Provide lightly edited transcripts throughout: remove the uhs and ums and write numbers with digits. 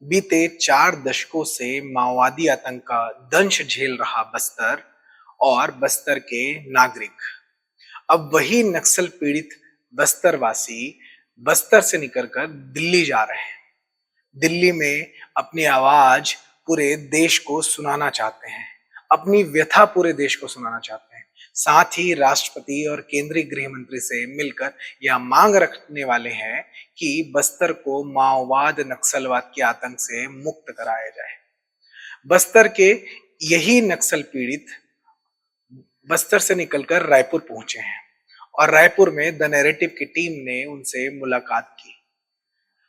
बीते 4 दशकों से माओवादी आतंक का दंश झेल रहा बस्तर और बस्तर के नागरिक अब वही नक्सल पीड़ित बस्तरवासी बस्तर से निकलकर दिल्ली जा रहे हैं। दिल्ली में अपनी आवाज पूरे देश को सुनाना चाहते हैं, अपनी व्यथा पूरे देश को सुनाना चाहते हैं। साथ ही राष्ट्रपति और केंद्रीय गृह मंत्री से मिलकर यह मांग रखने वाले हैं कि बस्तर को माओवाद नक्सलवाद के आतंक से मुक्त कराया जाए। बस्तर के यही नक्सल पीड़ित बस्तर से निकलकर रायपुर पहुंचे हैं और रायपुर में द नैरेटिव की टीम ने उनसे मुलाकात की।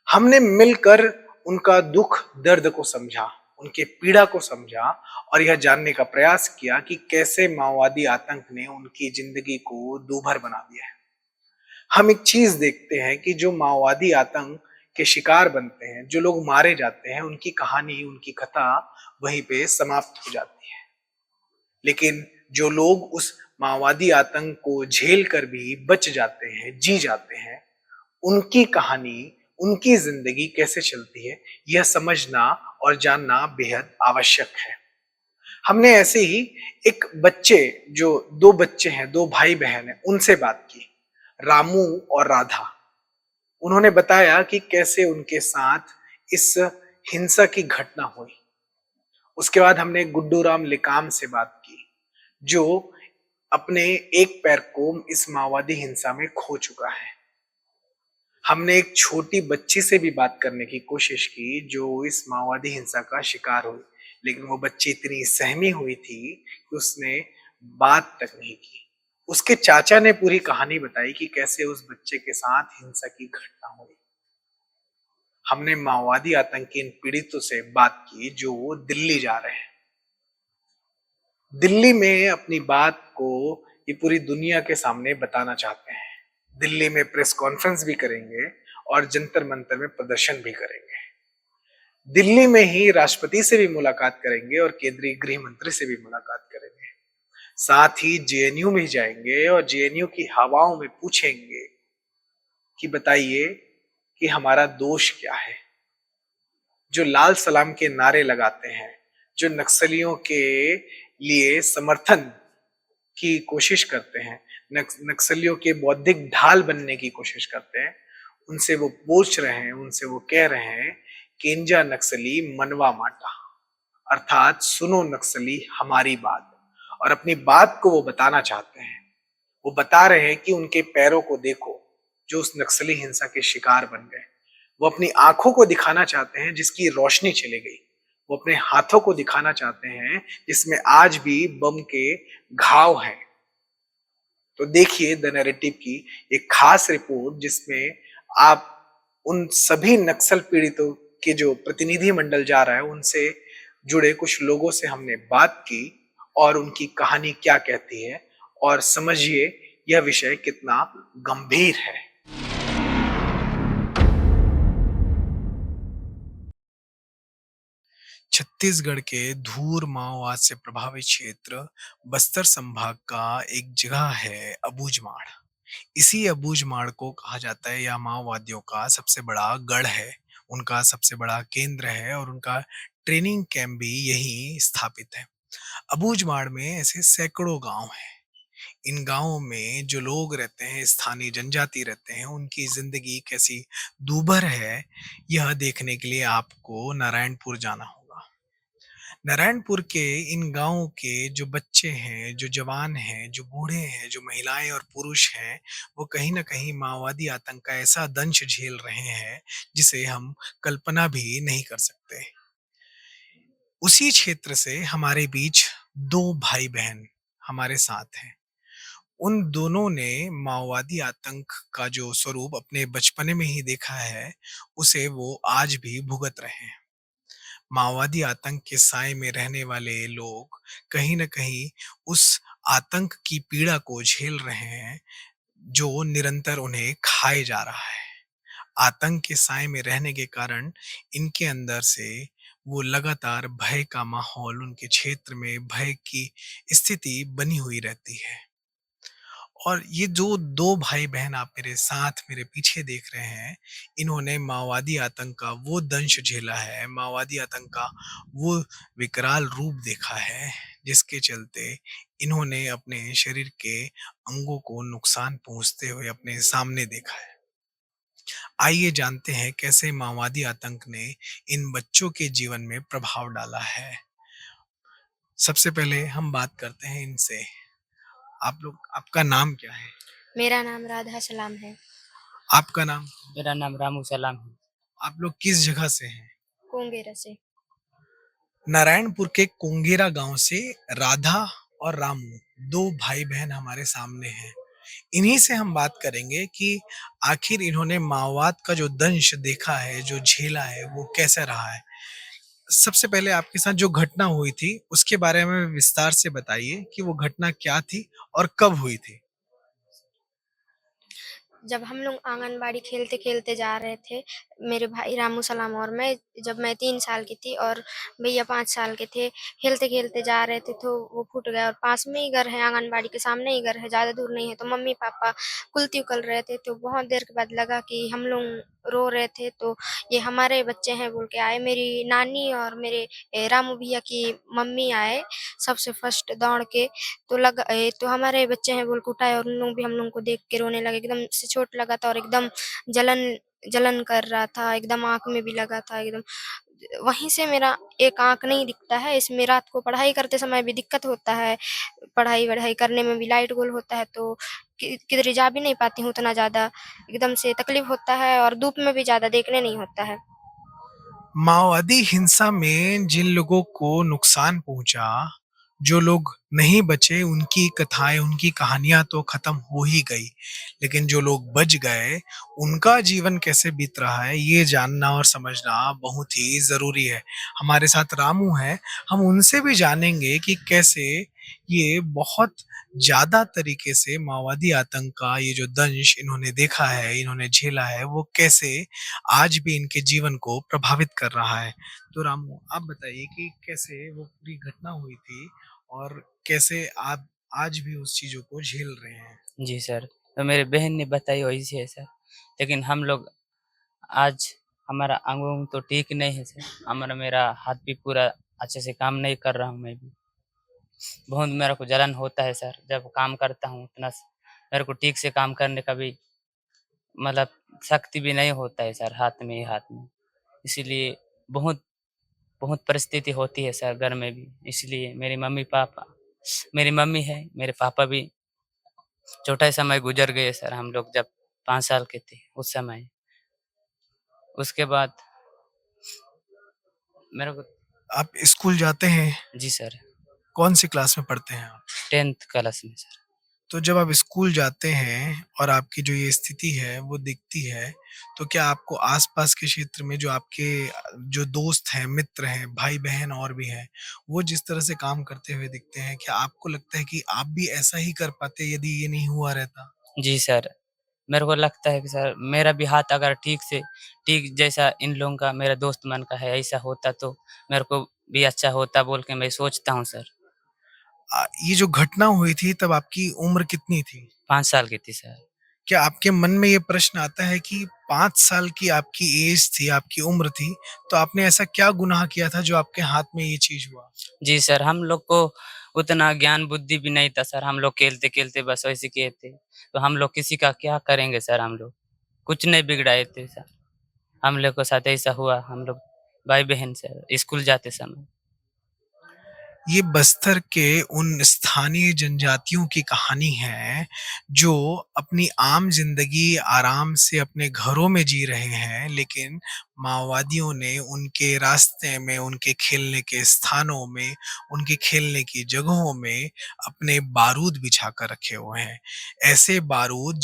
हमने मिलकर उनका दुख दर्द को समझा, उनके पीड़ा को समझा और यह जानने का प्रयास किया कि कैसे माओवादी आतंक ने उनकी जिंदगी को दूभर बना दिया है। हम एक चीज देखते हैं कि जो माओवादी आतंक के शिकार बनते हैं, जो लोग मारे जाते हैं, उनकी कहानी, उनकी कथा वहीं पे समाप्त हो जाती है। लेकिन जो लोग उस माओवादी आतंक को झेल कर भी बच जाते हैं, जी जाते हैं, उनकी कहानी, उनकी जिंदगी कैसे चलती है, यह समझना और जानना बेहद आवश्यक है। हमने ऐसे ही एक बच्चे, जो 2 बच्चे हैं, 2 भाई बहन हैं, उनसे बात की, रामू और राधा। उन्होंने बताया कि कैसे उनके साथ इस हिंसा की घटना हुई। उसके बाद हमने गुड्डू राम लिकाम से बात की, जो अपने एक पैर को इस माओवादी हिंसा में खो चुका है। हमने एक छोटी बच्ची से भी बात करने की कोशिश की जो इस माओवादी हिंसा का शिकार हुई, लेकिन वो बच्ची इतनी सहमी हुई थी कि उसने बात तक नहीं की। उसके चाचा ने पूरी कहानी बताई कि कैसे उस बच्चे के साथ हिंसा की घटना हुई। हमने माओवादी आतंक के इन पीड़ितों से बात की जो दिल्ली जा रहे हैं। दिल्ली में अपनी बात को ये पूरी दुनिया के सामने बताना चाहते हैं। दिल्ली में प्रेस कॉन्फ्रेंस भी करेंगे और जंतर मंतर में प्रदर्शन भी करेंगे। दिल्ली में ही राष्ट्रपति से भी मुलाकात करेंगे और केंद्रीय गृह मंत्री से भी मुलाकात करेंगे। साथ ही जेएनयू में जाएंगे और जेएनयू की हवाओं में पूछेंगे कि बताइए कि हमारा दोष क्या है। जो लाल सलाम के नारे लगाते हैं, जो नक्सलियों के लिए समर्थन की कोशिश करते हैं, नक्सलियों के बौद्धिक ढाल बनने की कोशिश करते हैं, उनसे वो पूछ रहे हैं, उनसे वो कह रहे हैं, केंजा नक्सली मनवा माटा, अर्थात सुनो नक्सली हमारी बात। और अपनी बात को वो बताना चाहते हैं। वो बता रहे हैं कि उनके पैरों को देखो जो उस नक्सली हिंसा के शिकार बन गए। वो अपनी आंखों को दिखाना चाहते हैं जिसकी रोशनी चली गई। वो अपने हाथों को दिखाना चाहते हैं जिसमें आज भी बम के घाव हैं। तो देखिए द नैरेटिव की एक खास रिपोर्ट जिसमें आप उन सभी नक्सल पीड़ितों के जो प्रतिनिधि मंडल जा रहा है उनसे जुड़े कुछ लोगों से हमने बात की और उनकी कहानी क्या कहती है, और समझिए यह विषय कितना गंभीर है। छत्तीसगढ़ के धूर माओवाद से प्रभावित क्षेत्र बस्तर संभाग का एक जगह है अबूझमाड़। इसी अबूझमाड़ को कहा जाता है या माओवादियों का सबसे बड़ा गढ़ है, उनका सबसे बड़ा केंद्र है और उनका ट्रेनिंग कैंप भी यहीं स्थापित है। अबूझमाड़ में ऐसे सैकड़ों गांव हैं। इन गांवों में जो लोग रहते हैं, स्थानीय जनजाति रहते हैं, उनकी जिंदगी कैसी दूभर है, यह देखने के लिए आपको नारायणपुर जाना होगा। नारायणपुर के इन गाँवों के जो बच्चे हैं, जो जवान हैं, जो बूढ़े हैं, जो महिलाएं और पुरुष हैं, वो कहीं न कहीं माओवादी आतंक का ऐसा दंश झेल रहे हैं, जिसे हम कल्पना भी नहीं कर सकते। उसी क्षेत्र से हमारे बीच 2 भाई-बहन हमारे साथ हैं। उन दोनों ने माओवादी आतंक का जो स्वरूप अपने बचपने में ही देखा है, उसे वो आज भी भुगत रहे हैं। माओवादी आतंक के साए में रहने वाले लोग कहीं न कहीं उस आतंक की पीड़ा को झेल रहे हैं, जो निरंतर उन्हें खाए जा रहा है। आतंक के साए में रहने के कारण इनके अंदर से वो लगातार भय का माहौल, उनके क्षेत्र में भय की स्थिति बनी हुई रहती है। और ये जो 2 भाई-बहन आप मेरे साथ मेरे पीछे देख रहे हैं, इन्होंने माओवादी आतंक का वो दंश झेला है, माओवादी आतंक का वो विकराल रूप देखा है, जिसके चलते इन्होंने अपने शरीर के अंगों को नुकसान पहुँचते हुए अपने सामने देखा है। आइए जानते हैं कैसे माओवादी आतंक ने इन बच्चों के जीवन में प्रभाव डाला है। सबसे पहले हम बात करते हैं इनसे। आपका नाम क्या है? मेरा नाम राधा सलाम है। आपका नाम? मेरा नाम रामू सलाम है। आप लोग किस जगह से हैं? कोंगेरा से। नारायणपुर के कोंगेरा गांव से राधा और रामू 2 भाई-बहन हमारे सामने हैं। इन्हीं से हम बात करेंगे कि आखिर इन्होंने माओवाद का जो दंश देखा है, जो झेला है, वो कैसा रहा है? सबसे पहले आपके साथ जो घटना हुई थी, उसके बारे में विस्तार से बताइए कि वो घटना क्या थी और कब हुई थी? जब हम लोग आंगनबाड़ी खेलते-खेलते जा रहे थे, मेरे भाई रामू सलाम और मैं, जब मैं 3 साल की थी और भैया 5 साल के थे, खेलते-खेलते जा रहे थे तो वो फूट गया और पास में ही घर है, आंगनबाड़ी के सामने ही घर है, ज़्यादा दूर नहीं है। तो मम्मी-पापा कुल्ती उकल रहे थे, तो बहुत देर के बाद लगा कि हम लोग रो रहे थे, तो ये हमारे बच्चे हैं बोल के आए। मेरी नानी और मेरे रामू भैया की मम्मी आए सबसे फर्स्ट दौड़ के, तो हमारे बच्चे हैं बोल के उठाए और उन लोग भी हम लोग को देख के रोने लगे। एकदम से चोट लगा था और एकदम जलन जलन कर रहा था, एकदम आँख में भी लगा था एकदम। वहीं से मेरा एक आँख नहीं दिखता है, इसमें रात को पढ़ाई करते समय भी दिक्कत होता है, पढ़ाई-वढ़ाई करने में भी लाइट गोल होता है, तो किधर जा भी नहीं पाती हूँ उतना ज़्यादा, एकदम से तकलीफ़ होता है और धूप में भी ज़्यादा देखने नहीं होता है। माओवादी हिंसा में जिन लोगों को नुकसान पहुंचा, जो लोग नहीं बचे उनकी कथाएं, उनकी कहानियां तो खत्म हो ही गई, लेकिन जो लोग बच गए, उनका जीवन कैसे बीत रहा है, ये जानना और समझना बहुत ही जरूरी है। हमारे साथ रामू है, हम उनसे भी जानेंगे कि कैसे ये बहुत ज्यादा तरीके से माओवादी आतंक का ये जो दंश इन्होंने देखा है, इन्होंने झेला है, वो कैसे आज भी इनके जीवन को प्रभावित कर रहा है। तो रामू, आप बताइए कि कैसे वो पूरी घटना हुई थी और कैसे आप आज भी उस चीज़ों को झेल रहे हैं? जी सर, तो मेरे बहन ने बताई वैसी है सर, लेकिन हम लोग आज हमारा अंग-वंग तो ठीक नहीं है सर, मेरा हाथ भी पूरा अच्छे से काम नहीं कर रहा हूँ मैं भी। बहुत मेरे को जलन होता है सर, जब काम करता हूँ उतना मेरे को ठीक से काम करने का भी मतलब शक्ति भी नहीं होता है सर हाथ में। इसीलिए बहुत बहुत परिस्थिति होती है सर घर में भी, इसलिए मेरी मम्मी है, मेरे पापा भी छोटा समय गुज़र गए सर हम लोग जब 5 साल के थे उस समय। उसके बाद मेरे को आप स्कूल जाते हैं? जी सर, कौन सी क्लास में पढ़ते हैं आप? 10th क्लास में सर। तो जब आप स्कूल जाते हैं और आपकी जो ये स्थिति है वो दिखती है, तो क्या आपको आस-पास के क्षेत्र में जो आपके जो दोस्त हैं, मित्र हैं, भाई-बहन और भी हैं, वो जिस तरह से काम करते हुए दिखते हैं, क्या आपको लगता है कि आप भी ऐसा ही कर पाते यदि ये नहीं हुआ रहता? जी सर, मेरे को लगता है कि सर मेरा भी हाथ अगर ठीक जैसा इन लोगों का मेरा दोस्त मन का है ऐसा होता तो मेरे को भी अच्छा होता बोल के मैं सोचता हूँ सर। ये जो घटना हुई थी तब आपकी उम्र कितनी थी? 5 साल की थी सर। क्या आपके मन में ये प्रश्न आता है कि 5 साल की आपकी एज थी, आपकी उम्र थी, तो आपने ऐसा क्या गुनाह किया था जो आपके हाथ में ये चीज़ हुआ? जी सर, हम लोग को उतना ज्ञान बुद्धि भी नहीं था सर, हम लोग खेलते-खेलते बस वैसे किए थे। तो हम लोग किसी का क्या करेंगे सर हम लोग, कुछ नहीं बिगड़ाए थे सर। हम लोग के साथ ऐसा हुआ, हम लोग भाई-बहन सर स्कूल जाते समय। ये बस्तर के उन स्थानीय जनजातियों की कहानी है, जो अपनी आम ज़िंदगी आराम से अपने घरों में जी रहे हैं, लेकिन माओवादियों ने उनके रास्ते में, उनके खेलने के स्थानों में, उनके खेलने की जगहों में अपने बारूद बिछा कर रखे हुए हैं। ऐसे बारूद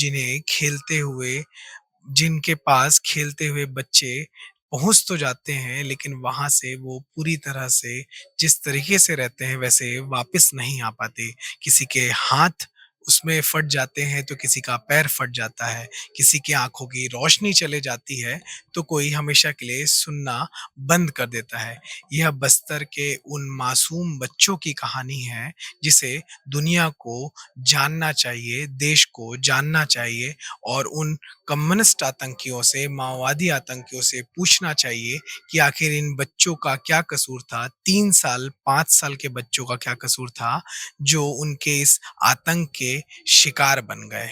जिनके पास खेलते हुए बच्चे पहुँच तो जाते हैं, लेकिन वहाँ से वो पूरी तरह से जिस तरीके से रहते हैं, वैसे वापस नहीं आ पाते। किसी के हाथ उसमें फट जाते हैं तो किसी का पैर फट जाता है, किसी की आँखों की रोशनी चले जाती है, तो कोई हमेशा के लिए सुनना बंद कर देता है। यह बस्तर के उन मासूम बच्चों की कहानी है, जिसे दुनिया को जानना चाहिए, देश को जानना चाहिए और उन कम्युनिस्ट आतंकियों से, माओवादी आतंकियों से पूछना चाहिए कि आखिर इन बच्चों का क्या कसूर था? 3 साल, 5 साल के बच्चों का क्या कसूर था, जो उनके इस आतंक के शिकार बन गए।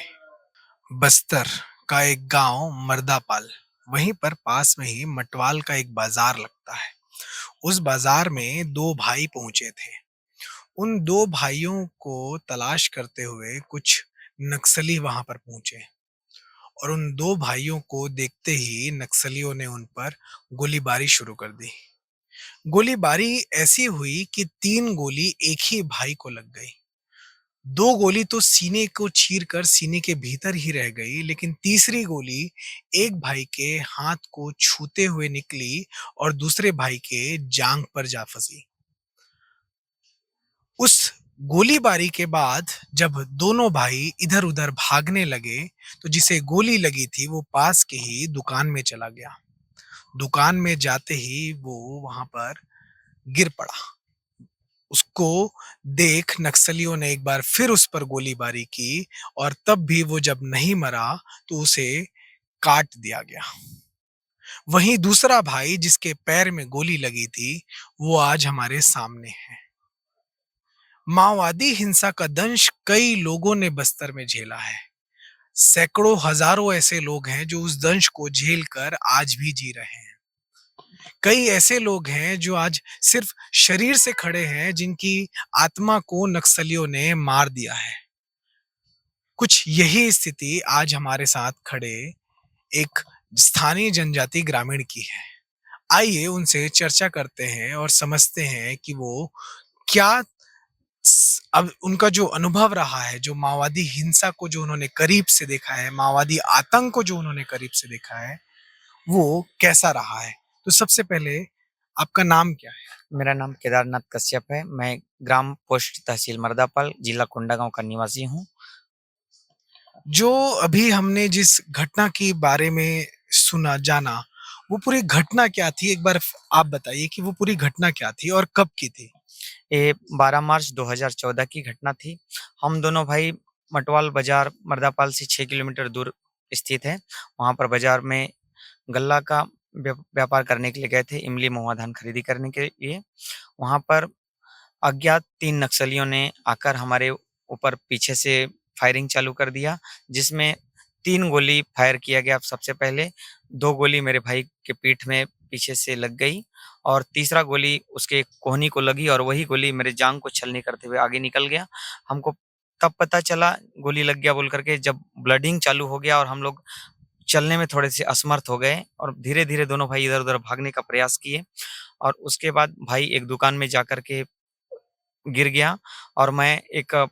बस्तर का एक गांव मर्दापाल, वहीं पर पास में ही मटवाल का एक बाजार लगता है। उस बाजार में 2 भाई पहुंचे थे। उन 2 भाइयों को तलाश करते हुए कुछ नक्सली वहां पर पहुंचे और उन 2 भाइयों को देखते ही नक्सलियों ने उन पर गोलीबारी शुरू कर दी। गोलीबारी ऐसी हुई कि 3 गोली एक ही भाई को लग गई। 2 गोली तो सीने को चीरकर सीने के भीतर ही रह गई, लेकिन तीसरी गोली एक भाई के हाथ को छूते हुए निकली और दूसरे भाई के जांघ पर जा फंसी। उस गोलीबारी के बाद जब दोनों भाई इधर-उधर भागने लगे, तो जिसे गोली लगी थी वो पास के ही दुकान में चला गया। दुकान में जाते ही वो वहां पर गिर पड़ा। उसको देख नक्सलियों ने एक बार फिर उस पर गोलीबारी की और तब भी वो जब नहीं मरा तो उसे काट दिया गया। वहीं दूसरा भाई जिसके पैर में गोली लगी थी, वो आज हमारे सामने है। माओवादी हिंसा का दंश कई लोगों ने बस्तर में झेला है। सैकड़ों हजारों ऐसे लोग हैं जो उस दंश को झेल कर आज भी जी रहे हैं। कई ऐसे लोग हैं जो आज सिर्फ शरीर से खड़े हैं, जिनकी आत्मा को नक्सलियों ने मार दिया है। कुछ यही स्थिति आज हमारे साथ खड़े एक स्थानीय जनजाति ग्रामीण की है। आइए उनसे चर्चा करते हैं और समझते हैं कि वो क्या अब उनका जो अनुभव रहा है, जो माओवादी हिंसा को जो उन्होंने करीब से देखा है, माओवादी आतंक को जो उन्होंने करीब से देखा है, वो कैसा रहा है। तो सबसे पहले आपका नाम क्या है? मेरा नाम केदारनाथ कश्यप है। मैं ग्राम पोस्ट तहसील मर्दापाल, जिला कोंडागांव का निवासी हूँ। जो अभी हमने जिस घटना के बारे में सुना, जाना, वो पूरी घटना क्या थी? एक बार आप बताइए कि वो पूरी घटना क्या थी और कब की थी? ये 12 मार्च 2014 की घटना थी। हम दोनों भाई मटवाल बाजार मर्दापाल से 6 किलोमीटर दूर स्थित है। वहाँ पर बाजार में गल्ला का व्यापार करने के लिए गए थे, इमली महुआ धान खरीदी करने के लिए। वहाँ पर अज्ञात 3 नक्सलियों ने आकर हमारे ऊपर पीछे से फायरिंग चालू कर दिया, जिसमें 3 गोली फायर किया गया। सबसे पहले 2 गोली मेरे भाई के पीठ में पीछे से लग गई और तीसरा गोली उसके कोहनी को लगी और वही गोली मेरे जांघ को छलनी करते हुए आगे निकल गया। हमको तब पता चला गोली लग गया बोल करके, जब ब्लडिंग चालू हो गया और हम लोग चलने में थोड़े से असमर्थ हो गए और धीरे-धीरे दोनों भाई इधर-उधर भागने का प्रयास किए और उसके बाद भाई एक दुकान में जाकर के गिर गया और मैं एक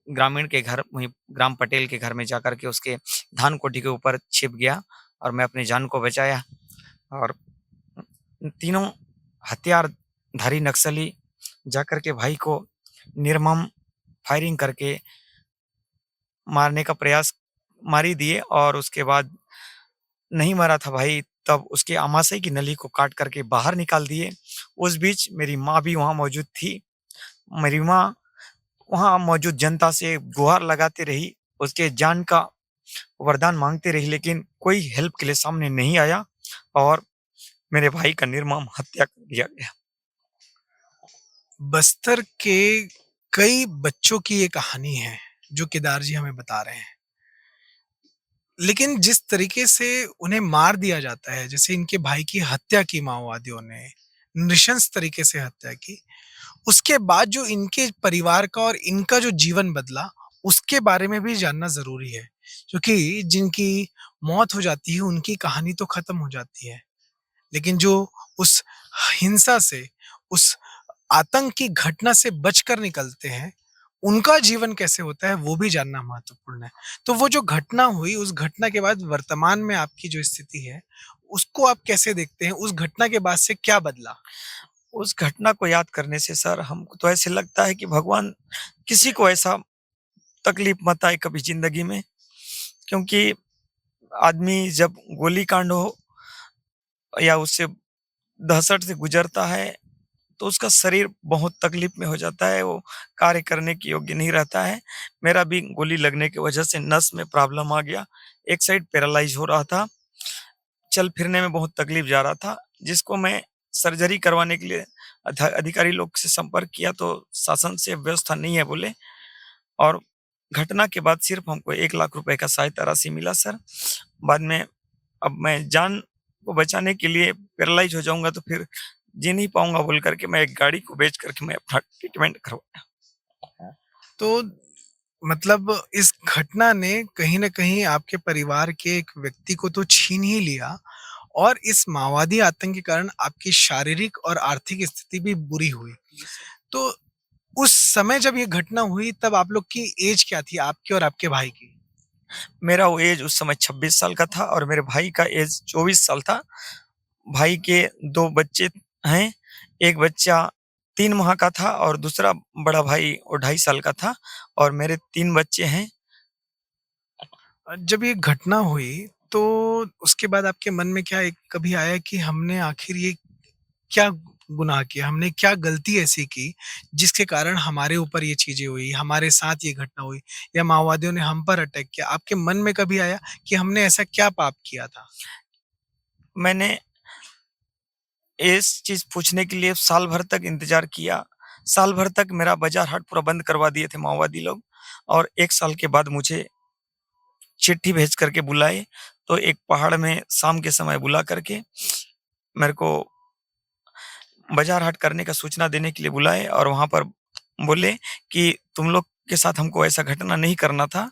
ग्रामीण के घर, वहीं ग्राम पटेल के घर में जाकर के उसके धान कोठी के ऊपर छिप गया और मैं अपनी जान को बचाया। और तीनों हथियारधारी नक्सली जाकर के भाई को निर्मम फायरिंग करके मारने का प्रयास मार ही दिए और उसके बाद नहीं मरा था भाई, तब उसके आमाशय की नली को काट करके बाहर निकाल दिए। उस बीच मेरी माँ भी वहाँ मौजूद थी। मेरी माँ वहाँ मौजूद जनता से गुहार लगाती रही, उसके जान का वरदान मांगती रही, लेकिन कोई हेल्प के लिए सामने नहीं आया और मेरे भाई का निर्मम हत्या कर दिया गया। बस्तर के कई बच्चों की ये कहानी है जो केदार जी हमें बता रहे हैं। लेकिन जिस तरीके से उन्हें मार दिया जाता है, जैसे इनके भाई की हत्या की माओवादियों ने, नृशंस तरीके से हत्या की, उसके बाद जो इनके परिवार का और इनका जो जीवन बदला, उसके बारे में भी जानना ज़रूरी है। क्योंकि जिनकी मौत हो जाती है, उनकी कहानी तो खत्म हो जाती है। लेकिन जो उस हिंसा से, उस आतंक की घटना से बचकर निकलते हैं, उनका जीवन कैसे होता है वो भी जानना महत्वपूर्ण है। तो वो जो घटना हुई, उस घटना के बाद वर्तमान में आपकी जो स्थिति है, उसको आप कैसे देखते हैं? उस घटना के बाद से क्या बदला? उस घटना को याद करने से सर हमको तो ऐसे लगता है कि भगवान किसी को ऐसा तकलीफ मत आए कभी ज़िंदगी में, क्योंकि आदमी जब गोली कांड हो या उससे दहशत से गुज़रता है, तो उसका शरीर बहुत तकलीफ में हो जाता है, वो कार्य करने के योग्य नहीं रहता है। मेरा भी गोली लगने की वजह से नस में प्रॉब्लम आ गया, एक साइड पैरालाइज़ हो रहा था, चल-फिरने में बहुत तकलीफ जा रहा था, जिसको मैं सर्जरी करवाने के लिए अधिकारी लोग से संपर्क किया तो शासन से व्यवस्था नहीं है बोले, और घटना के बाद सिर्फ़ हमको 1 लाख रुपए का सहायता राशि मिला सर। बाद में अब मैं जान को बचाने के लिए पैरालाइज़ हो जाऊँगा तो फिर जी नहीं पाऊँगा बोल कर के मैं एक गाड़ी को बेच कर के मैं अपना ट्रीटमेंट करवाया। तो मतलब इस घटना ने कहीं न कहीं आपके परिवार के एक व्यक्ति को तो छीन ही लिया और इस माओवादी आतंक के कारण आपकी शारीरिक और आर्थिक स्थिति भी बुरी हुई। तो उस समय जब ये घटना हुई तब आप लोग की एज क्या थी आपकी और आपके भाई की? मेरा वो एज उस समय 26 साल का था और मेरे भाई का एज 24 साल था। भाई के 2 बच्चे हैं, एक बच्चा 3 माह का था और दूसरा बड़ा भाई वो 2.5 साल का था और मेरे 3 बच्चे हैं। जब ये घटना हुई तो उसके बाद आपके मन में क्या एक कभी आया कि हमने आखिर ये क्या गुनाह किया? हमने क्या गलती ऐसी की जिसके कारण हमारे ऊपर ये चीज़ें हुई, हमारे साथ ये घटना हुई या माओवादियों ने हम पर अटैक किया? आपके मन में कभी आया कि हमने ऐसा क्या पाप किया था? मैंने इस चीज़ पूछने के लिए साल भर तक इंतज़ार किया। साल भर तक मेरा बाज़ार हाट पूरा बंद करवा दिए थे माओवादी लोग और 1 साल के बाद मुझे चिट्ठी भेज कर के बुलाए, तो एक पहाड़ में शाम के समय बुला कर के मेरे को बाज़ार हाट करने का सूचना देने के लिए बुलाए और वहाँ पर बोले कि तुम लोग के साथ हमको ऐसा घटना नहीं करना था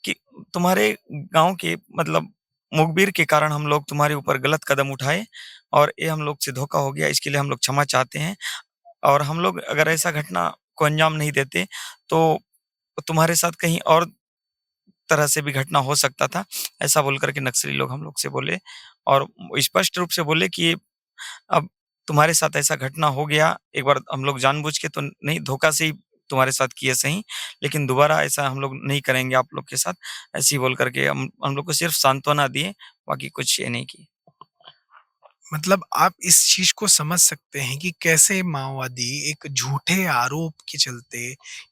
कि तुम्हारे गाँव के मतलब मुखबिर के कारण हम लोग तुम्हारे ऊपर गलत कदम उठाए और ये हम लोग से धोखा हो गया, इसके लिए हम लोग क्षमा चाहते हैं और हम लोग अगर ऐसा घटना को अंजाम नहीं देते, तो तुम्हारे साथ कहीं और तरह से भी घटना हो सकता था। ऐसा बोल कर के नक्सली लोग हम लोग से बोले और स्पष्ट रूप से बोले कि अब तुम्हारे साथ ऐसा घटना हो गया, एक बार हम लोग जानबूझ के तो नहीं, धोखा से ही तुम्हारे साथ किए सही, लेकिन दोबारा ऐसा हम लोग नहीं करेंगे आप लोग के साथ। ऐसे ही बोल कर के हम लोग को सिर्फ़ सांत्वना दिए, बाकी कुछ ये नहीं किए। मतलब आप इस चीज को समझ सकते हैं कि कैसे माओवादी एक झूठे आरोप के चलते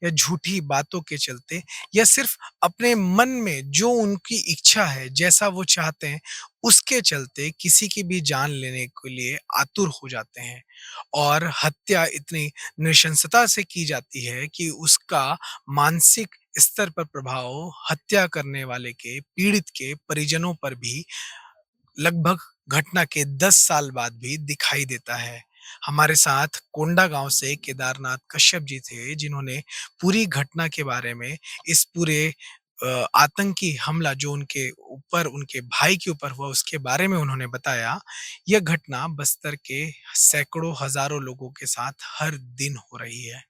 या झूठी बातों के चलते या सिर्फ अपने मन में जो उनकी इच्छा है जैसा वो चाहते हैं उसके चलते किसी की भी जान लेने के लिए आतुर हो जाते हैं और हत्या इतनी नृशंसता से की जाती है कि उसका मानसिक स्तर पर प्रभाव हत्या करने वाले के पीड़ित के परिजनों पर भी लगभग घटना के 10 साल बाद भी दिखाई देता है। हमारे साथ कोंडा गाँव से केदारनाथ कश्यप जी थे, जिन्होंने पूरी घटना के बारे में इस पूरे आतंकी हमला जो उनके ऊपर, उनके भाई के ऊपर हुआ, उसके बारे में उन्होंने बताया। यह घटना बस्तर के सैकड़ों, हज़ारों लोगों के साथ हर दिन हो रही है।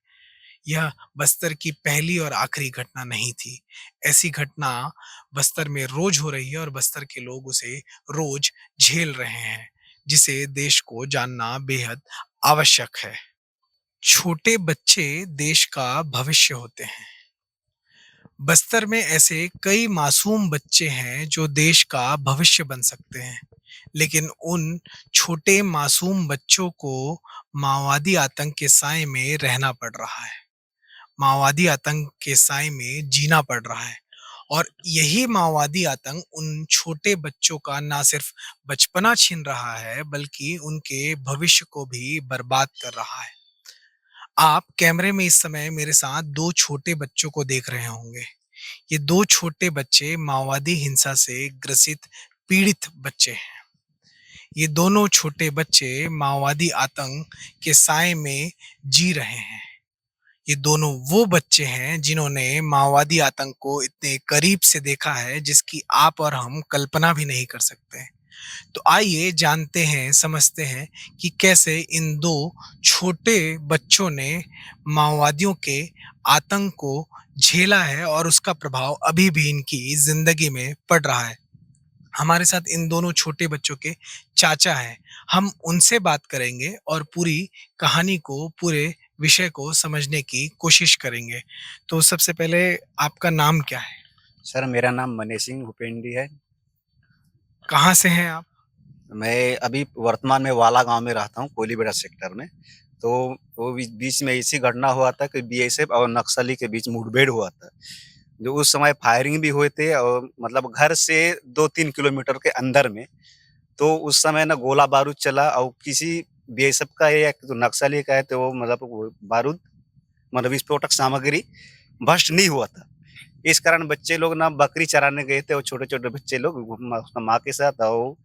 यह बस्तर की पहली और आखिरी घटना नहीं थी। ऐसी घटना बस्तर में रोज हो रही है और बस्तर के लोग उसे रोज झेल रहे हैं, जिसे देश को जानना बेहद आवश्यक है। छोटे बच्चे देश का भविष्य होते हैं। बस्तर में ऐसे कई मासूम बच्चे हैं जो देश का भविष्य बन सकते हैं, लेकिन उन छोटे मासूम बच्चों को माओवादी आतंक के साए में रहना पड़ रहा है। माओवादी आतंक के साए में जीना पड़ रहा है और यही माओवादी आतंक उन छोटे बच्चों का ना सिर्फ बचपना छीन रहा है बल्कि उनके भविष्य को भी बर्बाद कर रहा है। आप कैमरे में इस समय मेरे साथ 2 छोटे बच्चों को देख रहे होंगे। ये 2 छोटे बच्चे माओवादी हिंसा से ग्रसित पीड़ित बच्चे हैं। ये दोनों छोटे बच्चे माओवादी आतंक के साए में जी रहे हैं। ये दोनों वो बच्चे हैं जिन्होंने माओवादी आतंक को इतने करीब से देखा है जिसकी आप और हम कल्पना भी नहीं कर सकते। तो आइए जानते हैं, समझते हैं कि कैसे इन 2 छोटे बच्चों ने माओवादियों के आतंक को झेला है और उसका प्रभाव अभी भी इनकी ज़िंदगी में पड़ रहा है। हमारे साथ इन दोनों छोटे बच्चों के चाचा हैं। हम उनसे बात करेंगे और पूरी कहानी को, पूरे विषय को समझने की कोशिश करेंगे। तो सबसे पहले आपका नाम क्या है? सर मेरा नाम मनीष सिंह हुपेंडी है। कहाँ से हैं आप? मैं अभी वर्तमान में वाला गांव में रहता हूँ, कोलीबेड़ा सेक्टर में। तो वो बीच में ऐसी घटना हुआ था कि बीएसएफ और नक्सली के बीच मुठभेड़ हुआ था, जो उस समय फायरिंग भी हुए थे और मतलब घर से 2-3 किलोमीटर के अंदर में। तो उस समय ना गोला बारूद चला और किसी बीएसएफ का या जो नक्सली का है तो वो मतलब वो बारूद मतलब विस्फोटक सामग्री भस्ट नहीं हुआ था। इस कारण बच्चे लोग ना बकरी चराने गए थे और छोटे-छोटे बच्चे लोग उसका माँ के साथ और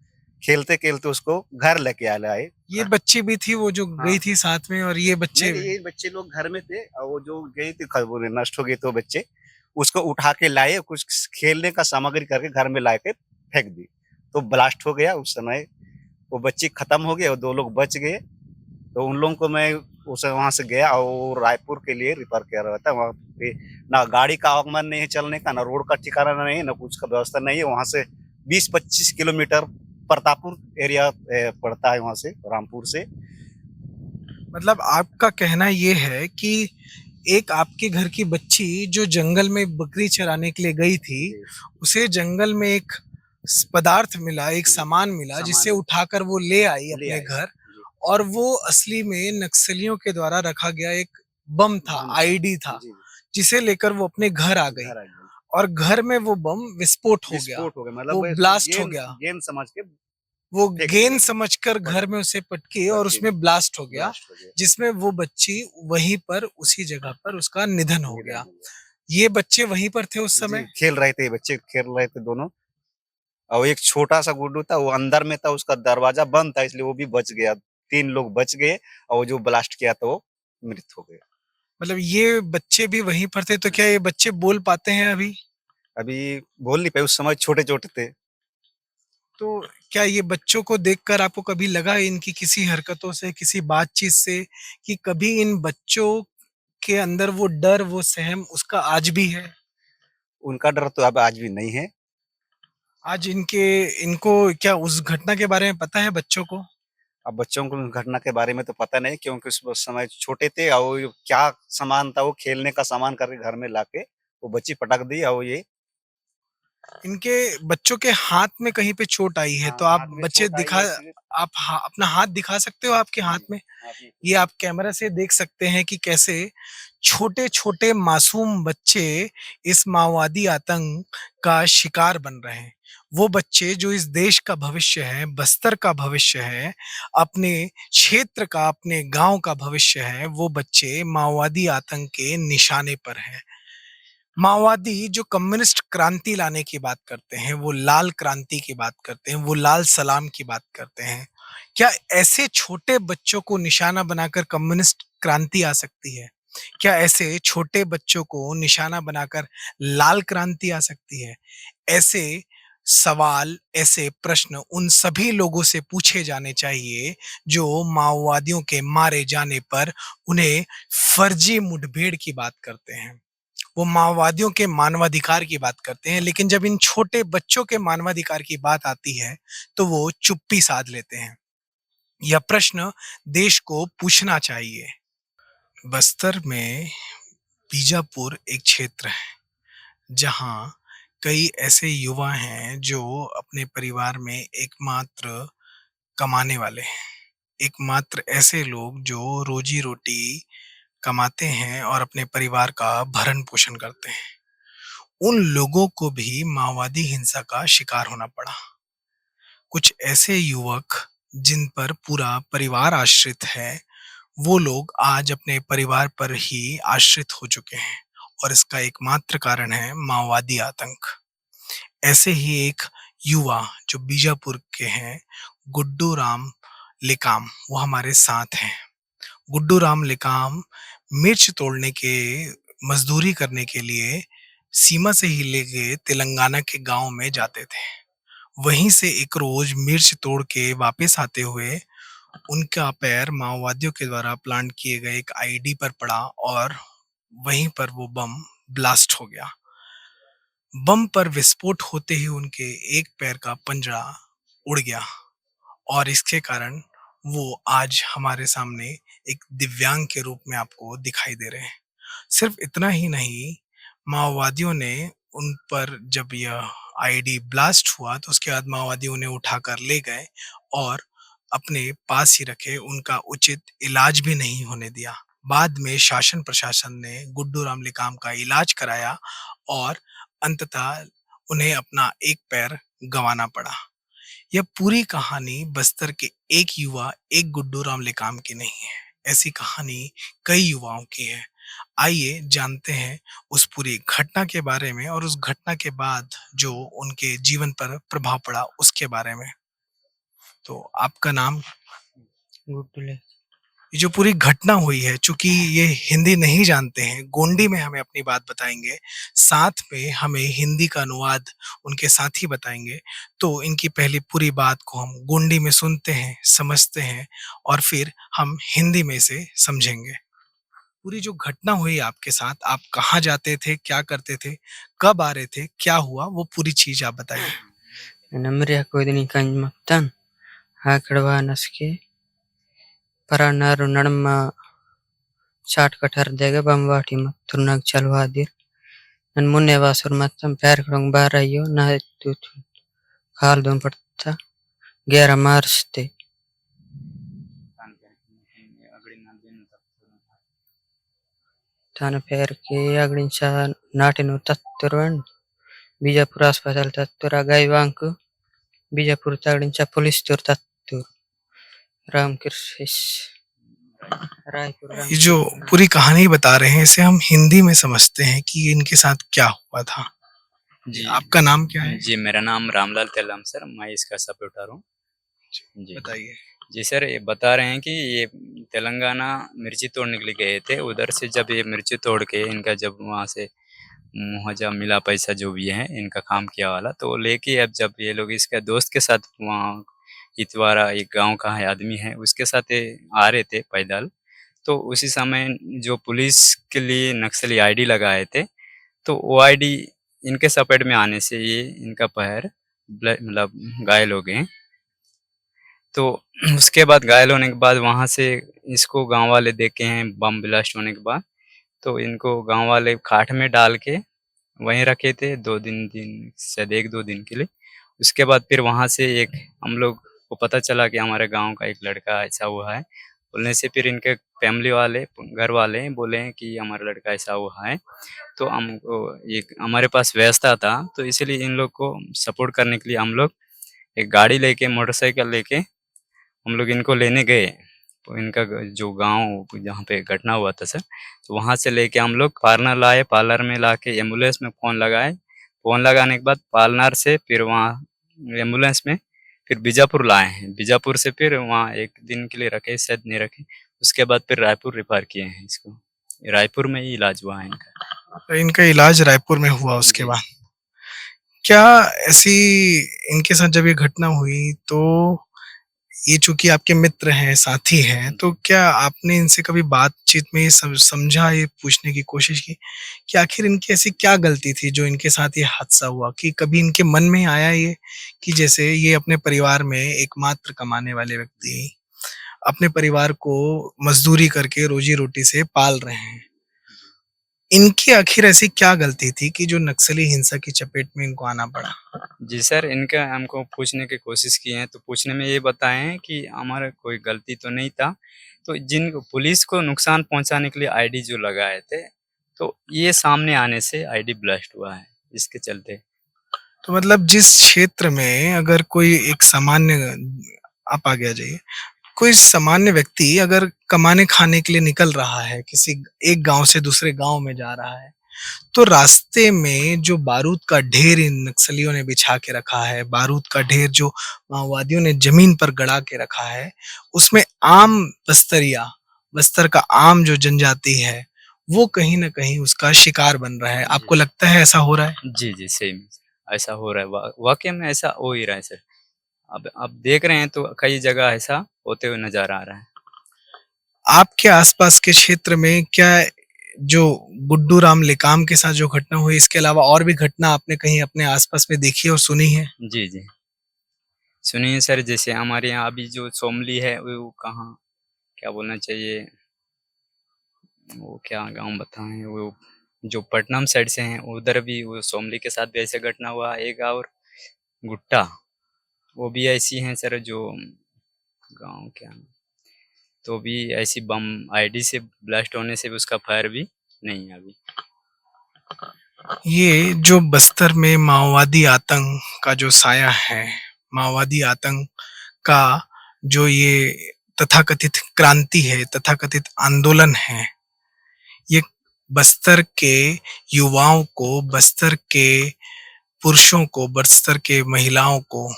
खेलते-खेलते उसको घर लेके आए। ये बच्ची भी थी वो जो हाँ। गई थी साथ में, और ये बच्चे नहीं, ये बच्चे लोग घर में थे और वो जो गए थे वो नष्ट हो गए थे वो बच्चे, उसको उठा के लाए, कुछ खेलने का सामग्री करके घर में ला के फेंक दी। तो ब्लास्ट हो गया, उस समय वो बच्चे खत्म हो गए और 2 लोग बच गए। तो उन लोगों को मैं वहाँ से गया और रायपुर के लिए रिफर किया रहा था। वहाँ पे ना गाड़ी का आवागमन नहीं है चलने का, ना रोड का ठिकाना नहीं है, ना कुछ का व्यवस्था नहीं है। वहाँ से 20-25 किलोमीटर प्रतापपुर एरिया पड़ता है, वहाँ से रामपुर से। मतलब आपका कहना ये है कि एक आपके घर की बच्ची जो जंगल में बकरी चराने के लिए गई थी, उसे जंगल में एक पदार्थ मिला, एक सामान मिला, जिसे उठाकर वो ले आई अपने घर, और वो असली में नक्सलियों के द्वारा रखा गया एक बम था, आईडी था, जिसे लेकर वो अपने घर आ गई, और घर में वो बम विस्फोट हो गया, मतलब वो ब्लास्ट हो गया। गेंद समझ के वो फेंक गेंद दिया। समझकर घर में उसे पटकी और उसमें ब्लास्ट हो गया, जिसमें वो बच्ची वहीं पर उसी जगह पर उसका निधन हो गया। ये बच्चे वहीं पर थे उस समय? खेल रहे थे, बच्चे खेल रहे थे दोनों, और एक छोटा सा गुड्डू था वो अंदर में था, उसका दरवाजा बंद था इसलिए वो भी बच गया। 3 लोग बच गए और जो ब्लास्ट किया था वो मृत हो गया। मतलब ये बच्चे भी वहीं पर थे, तो क्या ये बच्चे बोल पाते हैं अभी? अभी बोल नहीं पाए, उस समय छोटे-छोटे थे। तो क्या ये बच्चों को देखकर आपको कभी लगा इनकी किसी हरकतों से, किसी बातचीत से, कि कभी इन बच्चों के अंदर वो डर, वो सहम उसका आज भी है? उनका डर तो अब आज भी नहीं है। आज इनको क्या उस घटना के बारे में पता है बच्चों को? अब बच्चों को उस घटना के बारे में तो पता नहीं, क्योंकि उस समय छोटे थे और क्या सामान था वो खेलने का सामान करके घर में लाके वो बच्ची पटक दी और ये इनके बच्चों के हाथ में कहीं पे चोट आई है, तो आप हाथ में बच्चे चोट आई दिखा, है। आप अपना हाथ दिखा सकते हो आपके हाथ में? ये आप कैमरा से देख सकते हैं कि कैसे छोटे-छोटे मासूम बच्चे इस माओवादी आतंक का शिकार बन रहे हैं। वो बच्चे जो इस देश का भविष्य है, बस्तर का भविष्य है, अपने क्षेत्र का, अपने गाँव का भविष्य है, वो बच्चे माओवादी आतंक के निशाने पर हैं। माओवादी जो कम्युनिस्ट क्रांति लाने की बात करते हैं, वो लाल क्रांति की बात करते हैं, वो लाल सलाम की बात करते हैं। क्या ऐसे छोटे बच्चों को निशाना बनाकर कम्युनिस्ट क्रांति आ सकती है? क्या ऐसे छोटे बच्चों को निशाना बनाकर लाल क्रांति आ सकती है? ऐसे सवाल, ऐसे प्रश्न उन सभी लोगों से पूछे जाने चाहिए जो माओवादियों के मारे जाने पर उन्हें फर्जी मुठभेड़ की बात करते हैं। वो माओवादियों के मानवाधिकार की बात करते हैं, लेकिन जब इन छोटे बच्चों के मानवाधिकार की बात आती है, तो वो चुप्पी साध लेते हैं। यह प्रश्न देश को पूछना चाहिए। बस्तर में बीजापुर एक क्षेत्र है, जहाँ कई ऐसे युवा हैं जो अपने परिवार में एकमात्र कमाने वाले हैं। एकमात्र ऐसे लोग जो रोजी-रोटी कमाते हैं और अपने परिवार का भरण-पोषण करते हैं। उन लोगों को भी माओवादी हिंसा का शिकार होना पड़ा। कुछ ऐसे युवक जिन पर पूरा परिवार आश्रित है, वो लोग आज अपने परिवार पर ही आश्रित हो चुके हैं, और इसका एकमात्र कारण है माओवादी आतंक। ऐसे ही एक युवा जो बीजापुर के हैं, गुड्डू राम लेकाम, वो हमारे साथ हैं। गुड्डू राम लेकाम मिर्च तोड़ने के मजदूरी करने के लिए सीमा से ही लेके तेलंगाना के गांव में जाते थे। वहीं से एक रोज मिर्च तोड़ के वापस आते हुए उनका पैर माओवादियों के द्वारा प्लांट किए गए एक आईडी पर पड़ा, और वहीं पर वो बम ब्लास्ट हो गया। बम पर विस्फोट होते ही उनके एक पैर का पंजरा उड़ गया, और इसके कारण वो आज हमारे सामने एक दिव्यांग के रूप में आपको दिखाई दे रहे हैं। सिर्फ इतना ही नहीं, माओवादियों ने उन पर जब यह आईडी ब्लास्ट हुआ तो उसके बाद माओवादी उन्हें उठाकर ले गए और अपने पास ही रखे, उनका उचित इलाज भी नहीं होने दिया। बाद में शासन प्रशासन ने गुड्डू रामलेकाम का इलाज कराया और अंततः उन्हें अपना एक पैर गंवाना पड़ा। यह पूरी कहानी बस्तर के एक युवा, एक गुड्डू रामलेकाम की नहीं है। ऐसी कहानी कई युवाओं की है। आइए जानते हैं उस पूरी घटना के बारे में और उस घटना के बाद जो उनके जीवन पर प्रभाव पड़ा उसके बारे में। तो आपका नाम? गुड्डू। ये जो पूरी घटना हुई है, चूंकि ये हिंदी नहीं जानते हैं, गोंडी में हमें अपनी बात बताएंगे, साथ में हमें हिंदी का अनुवाद उनके साथ ही बताएंगे। तो इनकी पहली पूरी बात को हम गोंडी में सुनते हैं, समझते हैं और फिर हम हिंदी में इसे समझेंगे। पूरी जो घटना हुई आपके साथ, आप कहाँ जाते थे, क्या करते थे, कब आ रहे थे, क्या हुआ, वो पूरी चीज आप बताइए। Namri aku ini kan maktan hakadwa naske paranar nanma चाट कठर देगा बमवाटी मत तुरनक चलवा दिर नन मुन्ने वासुर मतम पैर कडंग बारायो ना तू खाल दोन पड़ता 11 मार्च ते थाना पैर के अगड़िंचा नाटिनो तत्तुरवन बीजापुर अस्पताल तत्तुरा गायवांक बीजापुर तगड़िंचा पुलिस तुर तत्तुर रामकृष्ण रायपुर ये जो पूरी कहानी बता रहे हैं इसे हम हिंदी में समझते हैं कि इनके साथ क्या हुआ था। जी आपका नाम क्या है? जी मेरा नाम रामलाल तेलम सर, मैं इसका सपोर्टर हूँ। जी बताइए। जी सर, ये बता रहे हैं कि ये तेलंगाना मिर्ची तोड़ने के लिए गए थे। उधर से जब ये मिर्ची तोड़ के इनका जब वहाँ से मुआवजा मिला, पैसा जो भी है इनका काम किया वाला, तो लेके अब जब ये लोग इसके दोस्त के साथ वहाँ इतवारा एक गांव का है आदमी है उसके साथ ये आ रहे थे पैदल, तो उसी समय जो पुलिस के लिए नक्सली आईडी लगाए थे, तो वो आईडी इनके सपेट में आने से ये इनका पैर मतलब घायल हो गए। तो उसके बाद घायल होने के बाद वहाँ से इसको गांव वाले देखे हैं बम ब्लास्ट होने के बाद, तो इनको गांव वाले खाट में डाल के वहीं रखे थे 2 दिन शायद 1-2 दिन के लिए। उसके बाद फिर वहाँ से एक हम लोग को पता चला कि हमारे गांव का एक लड़का ऐसा हुआ है, बोलने से फिर इनके फैमिली वाले घर वाले बोले हैं कि हमारा लड़का ऐसा हुआ है, तो हमको एक हमारे पास व्यवस्था था, तो इसलिए इन लोग को सपोर्ट करने के लिए हम लोग एक गाड़ी लेके मोटरसाइकिल लेके हम लोग इनको लेने गए। तो इनका जो गांव जहाँ पे घटना हुआ था सर, तो वहाँ से लेके हम लोग पार्लर लाए, पार्लर में लाके एम्बुलेंस में फ़ोन लगाए, फ़ोन लगाने के बाद पार्लर से फिर वहाँ एम्बुलेंस में फिर बीजापुर लाए हैं। बीजापुर से फिर वहाँ 1 दिन के लिए रखे, शायद नहीं रखे, उसके बाद फिर रायपुर रेफर किए हैं इसको। रायपुर में ही इलाज हुआ है इनका। इनका इलाज रायपुर में हुआ। उसके जी। बाद क्या ऐसी इनके साथ जब ये घटना हुई तो ये चूंकि आपके मित्र हैं, साथी हैं, तो क्या आपने इनसे कभी बातचीत में ये समझा, ये पूछने की कोशिश की कि आखिर इनकी ऐसी क्या गलती थी जो इनके साथ ये हादसा हुआ? कि कभी इनके मन में आया ये कि जैसे ये अपने परिवार में एकमात्र कमाने वाले व्यक्ति अपने परिवार को मजदूरी करके रोजी रोटी से पाल रहे हैं, इनकी आखिर ऐसी क्या गलती थी कि जो नक्सली हिंसा की चपेट में इनको आना पड़ा? जी सर, इनका हमको पूछने की कोशिश की है, तो पूछने में ये बताए हैं कि हमारा कोई गलती तो नहीं था, तो जिन पुलिस को नुकसान पहुंचाने के लिए आईडी जो लगाए थे, तो ये सामने आने से आईडी ब्लास्ट हुआ है, इसके चलते। तो मतलब जिस क्षेत्र में अगर कोई एक सामान्य, आप आगे आ जाइए, कोई सामान्य व्यक्ति अगर कमाने खाने के लिए निकल रहा है, किसी एक गांव से दूसरे गांव में जा रहा है, तो रास्ते में जो बारूद का ढेर इन नक्सलियों ने बिछा के रखा है, बारूद का ढेर जो माओवादियों ने जमीन पर गड़ा के रखा है, उसमें आम बस्तरिया, बस्तर का आम जो जनजाति है, वो कहीं न कहीं उसका शिकार बन रहा है। जी। आपको लगता है ऐसा हो रहा है? जी, जी, सेम ऐसा हो रहा है, वाक़ई में ऐसा हो ही रहा है सर। अब देख रहे हैं तो कई जगह ऐसा होते हुए नज़र आ रहा है। आपके आसपास के क्षेत्र में क्या जो गुड्डू राम लेकाम के साथ जो घटना हुई, इसके अलावा और भी घटना आपने कहीं अपने आसपास में देखी और सुनी है? जी, जी। सुनिए सर, जैसे हमारे यहाँ अभी जो सोमली है वो कहाँ क्या बोलना चाहिए, वो क्या गाँव बताएँ, वो जो पटनम साइड से हैं उधर भी वो सोमली के साथ भी ऐसे घटना हुआ। एक और गुट्टा, वो भी ऐसी हैं सर, जो गाँव क्या, तो भी ऐसी बम आईडी से ब्लास्ट होने से भी उसका फायर भी नहीं है अभी। ये जो बस्तर में माओवादी आतंक का जो साया है, माओवादी आतंक का जो ये तथाकथित क्रांति है, तथाकथित आंदोलन है, ये बस्तर के युवाओं को, बस्तर के पुरुषों को, बस्तर के महिलाओं को,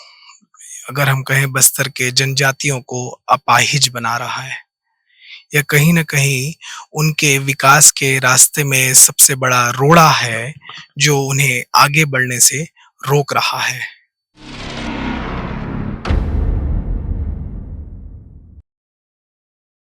अगर हम कहें बस्तर के जनजातियों को अपाहिज बना रहा है। यह कहीं न कहीं उनके विकास के रास्ते में सबसे बड़ा रोड़ा है, जो उन्हें आगे बढ़ने से रोक रहा है।